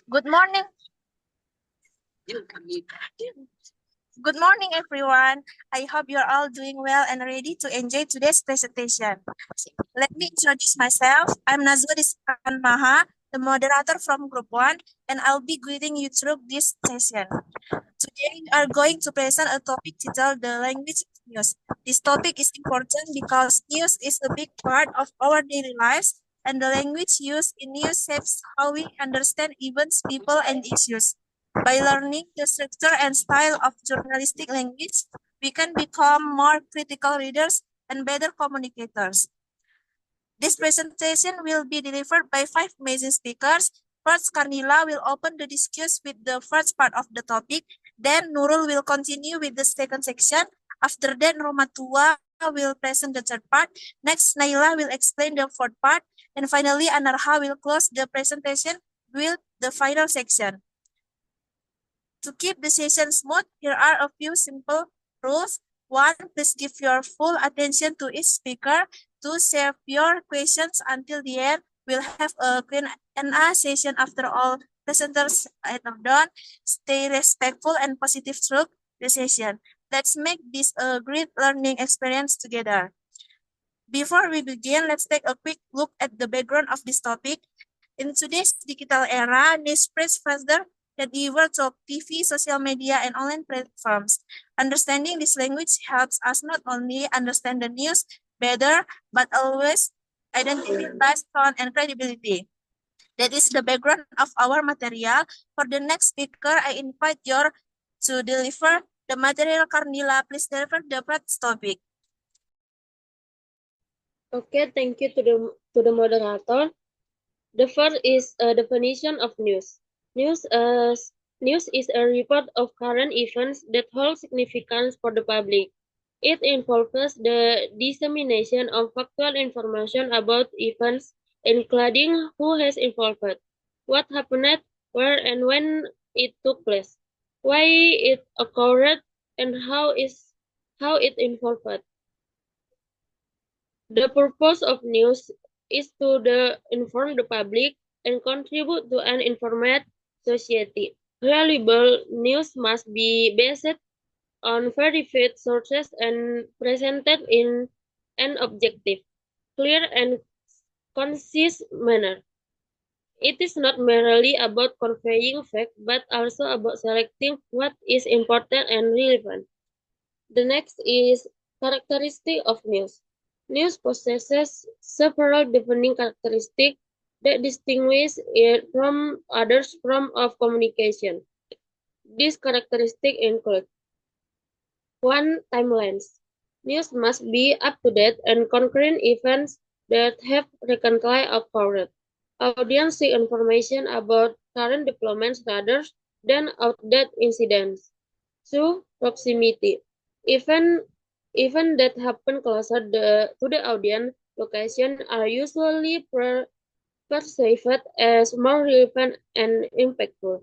Good morning. Good morning, everyone. I hope you're all doing well and ready to enjoy today's presentation. Let me introduce myself. I'm Nazwa Rizkan Maha, the moderator from Group 1, and I'll be guiding you through this session. Today, we are going to present a topic titled The Language of News. This topic is important because news is a big part of our daily lives, and the language used in news shapes how we understand events, people, and issues. By learning the structure and style of journalistic language, we can become more critical readers and better communicators. This presentation will be delivered by five amazing speakers. First, Carnila will open the discussion with the first part of the topic. Then Nurul will continue with the second section. After that, Romatua will present the third part. Next, Naila will explain the fourth part. And finally, Anarha will close the presentation with the final section. To keep the session smooth, here are a few simple rules. One, please give your full attention to each speaker. Two, save your questions until the end. We'll have a Q&A session after all presenters are done. Stay respectful and positive through the session. Let's make this a great learning experience together. Before we begin, let's take a quick look at the background of this topic. In today's digital era, news spreads faster than ever through TV, social media, and online platforms. Understanding this language helps us not only understand the news better, but always identify tone and credibility. That is the background of our material. For the next speaker, I invite you to deliver the material. Carnila, please deliver the first topic. Okay, thank you to the moderator. The first is a definition of news. News is a report of current events that hold significance for the public. It involves the dissemination of factual information about events, including who has involved, what happened, where and when it took place, why it occurred, and how it involved. The purpose of news is to inform the public and contribute to an informed society. Reliable news must be based on verified sources and presented in an objective, clear, and concise manner. It is not merely about conveying facts, but also about selecting what is important and relevant. The next is characteristic of news. News possesses several defining characteristics that distinguish it from other forms of communication. These characteristics include 1. Timelines. News must be up-to-date and concurrent events that have recently occurred. Audience seek information about current developments rather than outdated incidents. 2. Proximity. Event Events that happen closer to the audience location are usually perceived as more relevant and impactful.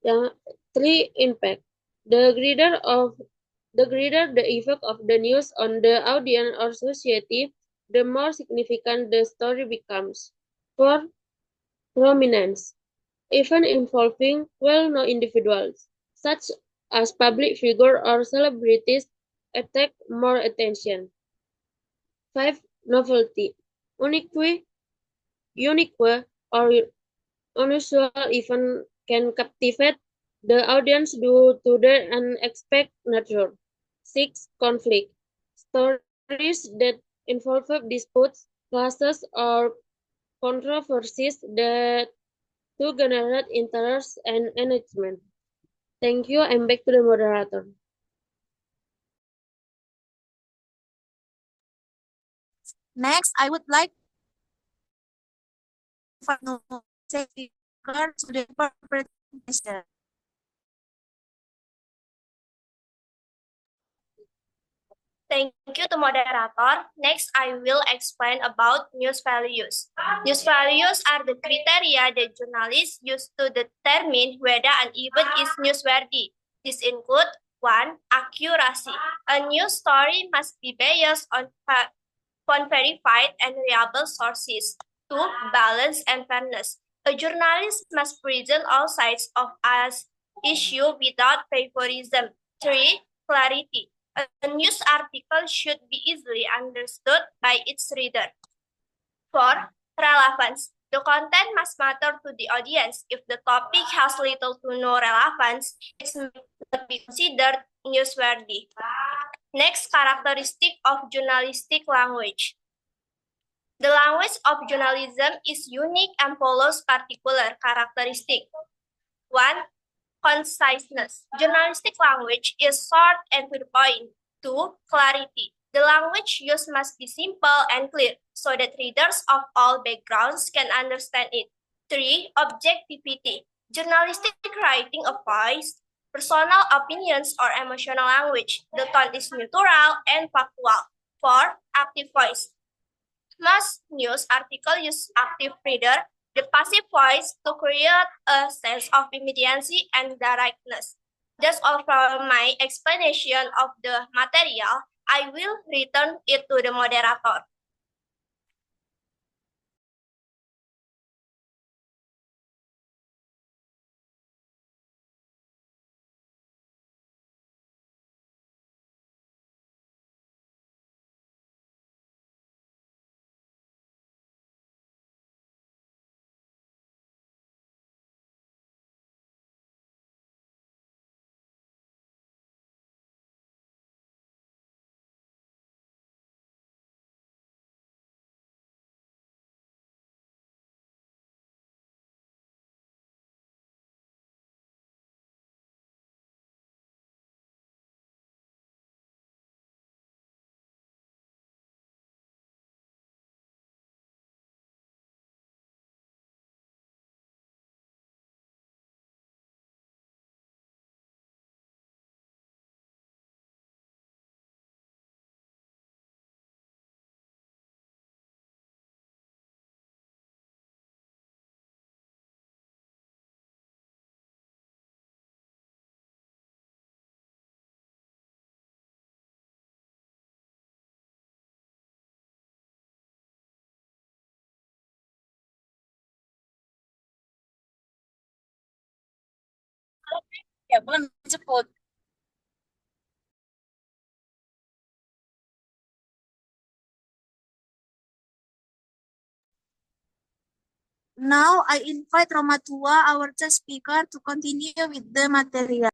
3. Impact. The greater the effect of the news on the audience or society, the more significant the story becomes. 4. Prominence. Events involving well-known individuals, such as public figures or celebrities, attract more attention. 5. Novelty. Unique or unusual event can captivate the audience due to their unexpected nature. 6. Conflict. Stories that involve disputes, clashes, or controversies that to generate interest and engagement. Thank you. I'm back to the moderator. Next, I would like to speaker to the presentation. Thank you to moderator. Next, I will explain about news values. News values are the criteria that journalists use to determine whether an event is newsworthy. These include 1. Accuracy. A news story must be based on verified and reliable sources. 2. Balance and fairness. A journalist must present all sides of an issue without favorism. 3. Clarity. A news article should be easily understood by its reader. 4. Relevance. The content must matter to the audience. If the topic has little to no relevance, it may not be considered newsworthy. Next, characteristic of journalistic language. The language of journalism is unique and follows particular characteristics. 1. Conciseness. Journalistic language is short and to the point. 2. Clarity. The language used must be simple and clear so that readers of all backgrounds can understand it. 3. Objectivity. Journalistic writing avoids personal opinions or emotional language. The tone is neutral and factual. 4. Active voice. Most news articles use active reader, the passive voice, to create a sense of immediacy and directness. That's all from my explanation of the material. I will return it to the moderator. Ya, bulan cepet. Now I invite Romatua, our guest speaker, to continue with the material.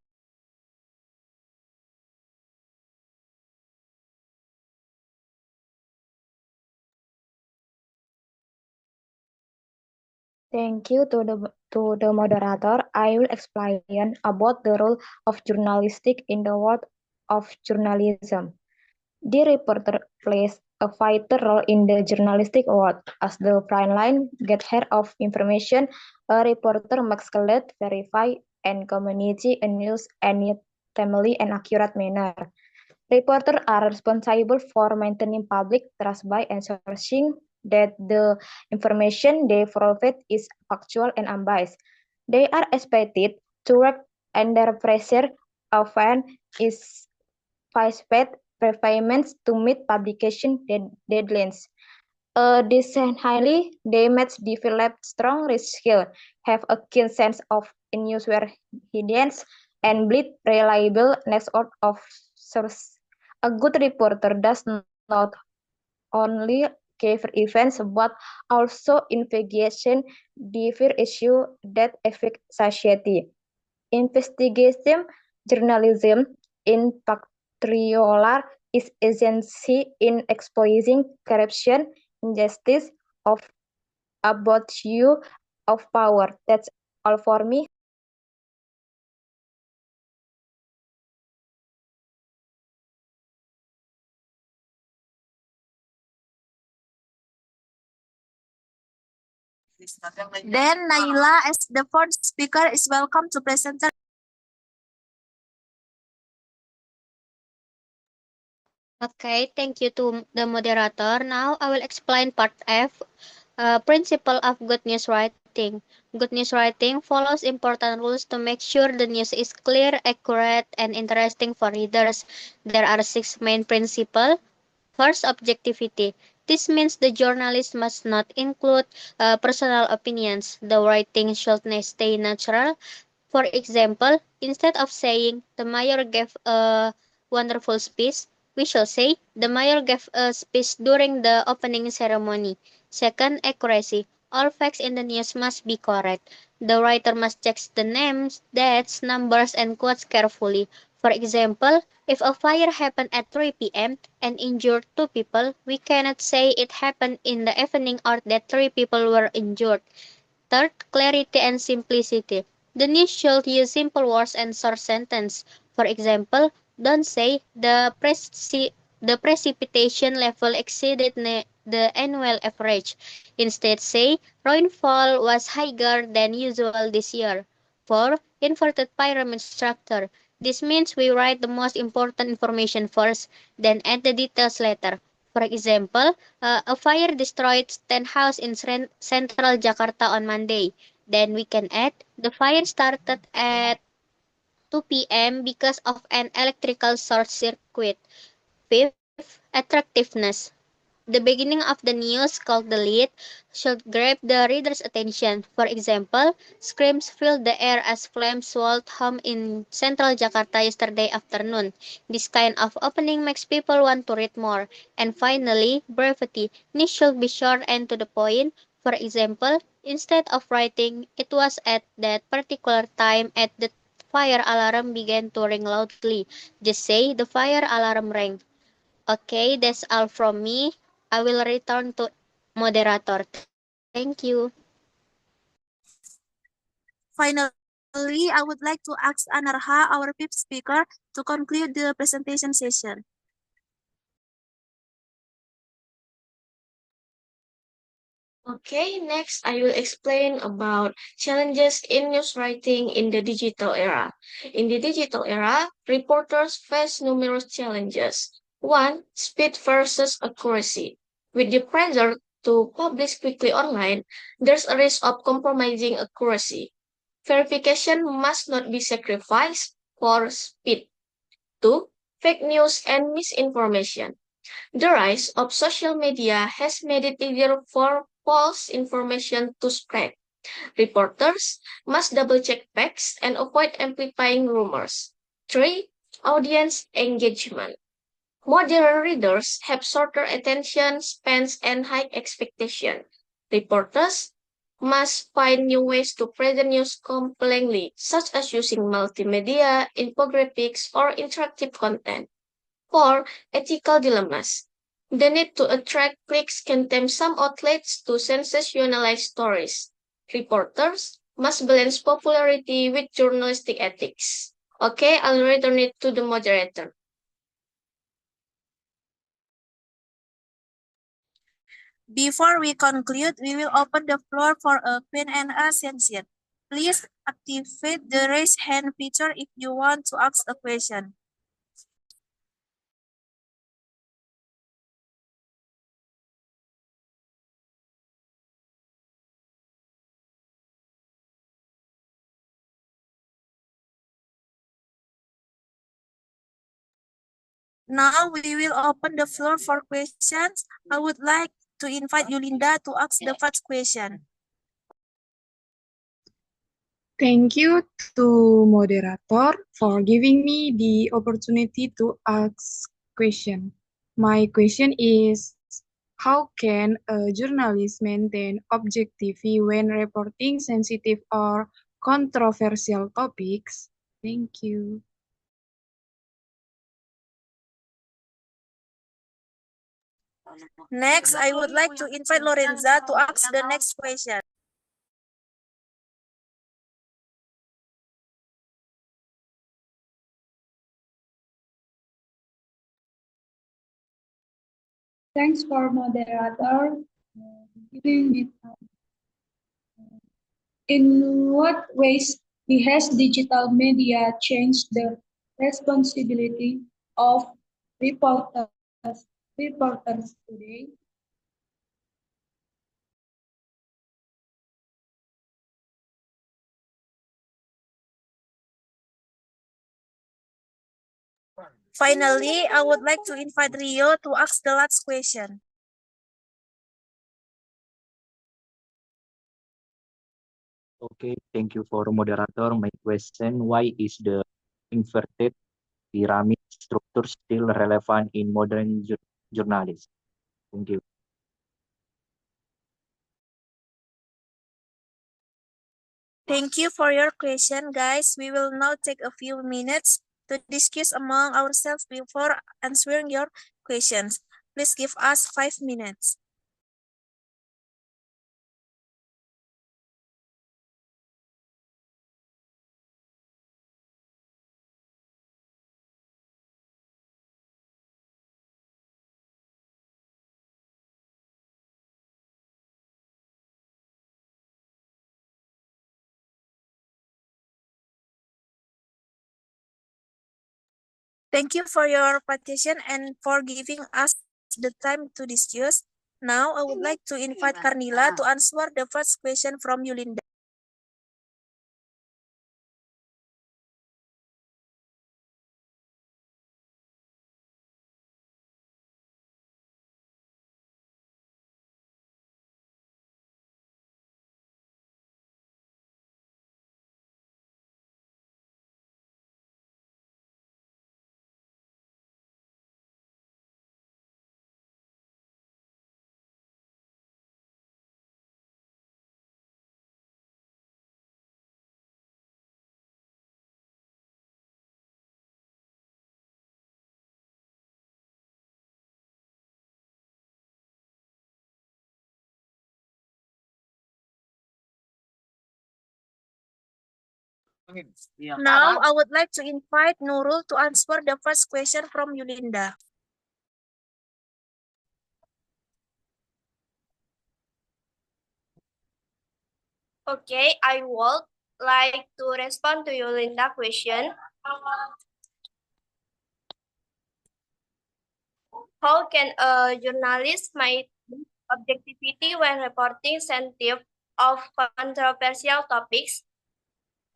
Thank you to the moderator. I will explain about the role of journalistic in the world of journalism. The reporter plays a vital role in the journalistic world. As the frontline getter of information, a reporter must collect, verify, and communicate news in a timely and accurate manner. Reporters are responsible for maintaining public trust by ensuring that the information they provide is factual and unbiased. They are expected to work under pressure, often is vice-paid performance to meet publication deadlines. Additionally, they must develop strong risk skills, have a keen sense of newsworthiness, and build reliable network of sources. A good reporter does not only cover events but also investigate diverse issues that affect society. Investigation journalism, in particular, is essential in exposing corruption, injustice, of abuse of power. That's all for me. Then Naila, as the fourth speaker, is welcome to present. Okay, thank you to the moderator. Now I will explain part F, principle of good news writing. Good news writing follows important rules to make sure the news is clear, accurate, and interesting for readers. There are 6 main principles. First, objectivity. This means the journalist must not include personal opinions. The writing should stay natural. For example, instead of saying the mayor gave a wonderful speech, we shall say the mayor gave a speech during the opening ceremony. Second, accuracy. All facts in the news must be correct. The writer must check the names, dates, numbers, and quotes carefully. For example, if a fire happened at 3 p.m. and injured 2 people, we cannot say it happened in the evening or that 3 people were injured. Third, clarity and simplicity. The news should use simple words and short sentences. For example, don't say the precipitation level exceeded the annual average. Instead, say rainfall was higher than usual this year. 4. Inverted pyramid structure. This means we write the most important information first, then add the details later. For example, a fire destroyed 10 houses in central Jakarta on Monday. Then we can add the fire started at 2 p.m. because of an electrical short circuit. Fifth, attractiveness. The beginning of the news, called the lead, should grab the reader's attention. For example, screams filled the air as flames swallowed home in central Jakarta yesterday afternoon. This kind of opening makes people want to read more. And finally, brevity. News should be short and to the point. For example, instead of writing, it was at that particular time at the fire alarm began to ring loudly. Just say the fire alarm rang. Okay, that's all from me. I will return to moderator. Thank you. Finally, I would like to ask Anarha, our fifth speaker, to conclude the presentation session. Okay, next I will explain about challenges in news writing in the digital era. In the digital era, reporters face numerous challenges. 1. Speed versus accuracy. With the pressure to publish quickly online, there's a risk of compromising accuracy. Verification must not be sacrificed for speed. 2. Fake news and misinformation. The rise of social media has made it easier for false information to spread. Reporters must double-check facts and avoid amplifying rumors. 3. Audience engagement. Modern readers have shorter attention spans and high expectation. Reporters must find new ways to present news compellingly, such as using multimedia, infographics, or interactive content. 4. Ethical dilemmas. The need to attract clicks can tempt some outlets to sensationalize stories. Reporters must balance popularity with journalistic ethics. Okay, I'll return it to the moderator. Before we conclude, we will open the floor for a Q&A session. Please activate the raise hand feature if you want to ask a question. Now we will open the floor for questions. I would like to invite Yulinda to ask the first question. Thank you to moderator for giving me the opportunity to ask question. My question is, how can a journalist maintain objectivity when reporting sensitive or controversial topics? Thank you. Next, I would like to invite Lorenza to ask the next question. Thanks for moderator giving me time. In what ways has digital media changed the responsibility of reporters today? Finally, I would like to invite Rio to ask the last question. Okay, thank you for moderator. My question, why is the inverted pyramid structure still relevant in modern journalism? Thank you. Thank you for your question, guys. We will now take a few minutes to discuss among ourselves before answering your questions. Please give us 5 minutes. Thank you for your participation and for giving us the time to discuss. Now, I would like to invite Carnila to answer the first question from Yulinda. Now, I would like to invite Nurul to answer the first question from Yulinda. Okay, I would like to respond to your Linda question. How can a journalist maintain objectivity when reporting sensitive of controversial topics?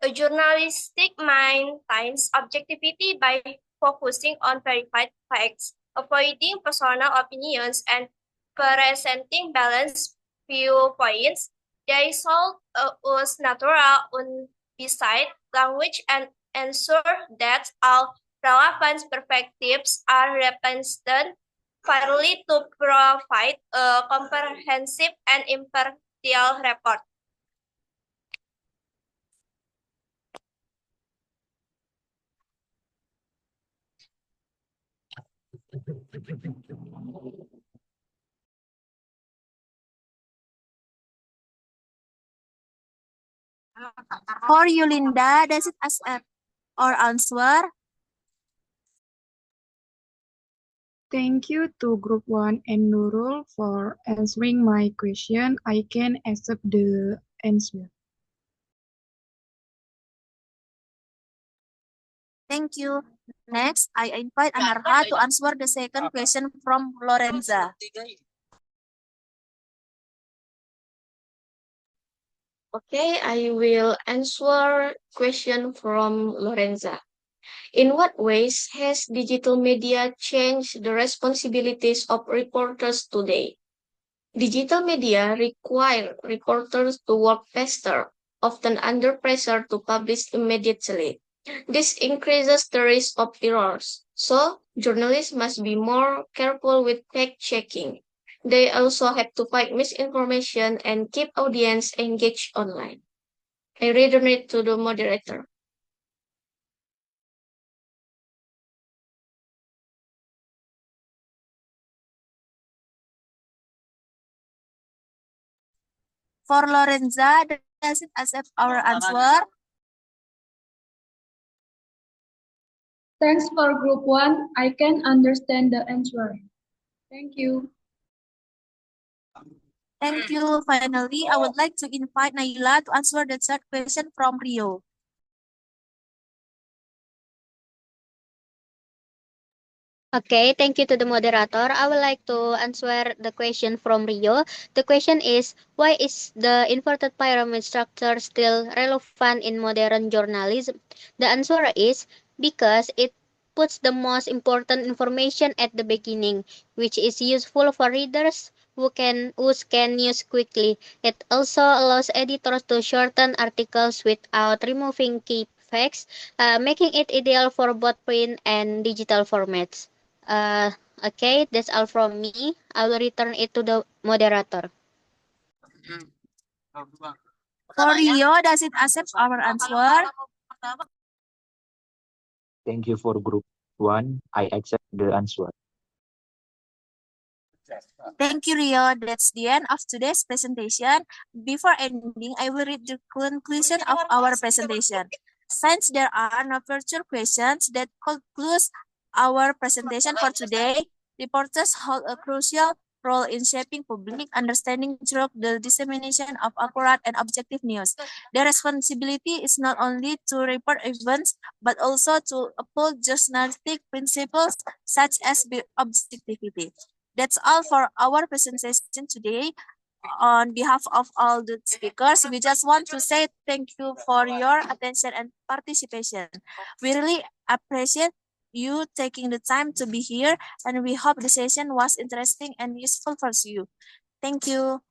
A journalistic maintains objectivity by focusing on verified facts, avoiding personal opinions, and presenting balanced viewpoints. They solve use natural unbiased language and ensure that all relevant perspectives are represented fairly to provide a comprehensive and impartial report. For Yulinda, does it accept our answer? Thank you to Group 1 and Nurul for answering my question. I can accept the answer. Thank you. Next, I invite Anarha to answer the second question from Lorenza. Okay, I will answer question from Lorenza. In what ways has digital media changed the responsibilities of reporters today? Digital media require reporters to work faster, often under pressure to publish immediately. This increases the risk of errors, so journalists must be more careful with fact-checking. They also have to fight misinformation and keep audience engaged online. I return it to the moderator. For Lorenza, does it accept our answer? Thanks for Group 1. I can understand the answer. Thank you. Thank you. Finally, I would like to invite Naila to answer the third question from Rio. Okay, thank you to the moderator. I would like to answer the question from Rio. The question is, why is the inverted pyramid structure still relevant in modern journalism? The answer is because it puts the most important information at the beginning, which is useful for readers, who scan news quickly. It also allows editors to shorten articles without removing key facts, making it ideal for both print and digital formats. Okay, that's all from me. I will return it to the moderator. For Rio, does it accept our answer? Thank you for group 1. I accept the answer. Thank you, Rio. That's the end of today's presentation. Before ending, I will read the conclusion of our presentation. Since there are no further questions, that concludes our presentation for today. Reporters hold a crucial role in shaping public understanding through the dissemination of accurate and objective news. Their responsibility is not only to report events, but also to uphold journalistic principles such as objectivity. That's all for our presentation today. On behalf of all the speakers, we just want to say thank you for your attention and participation. We really appreciate you taking the time to be here, and we hope the session was interesting and useful for you. Thank you.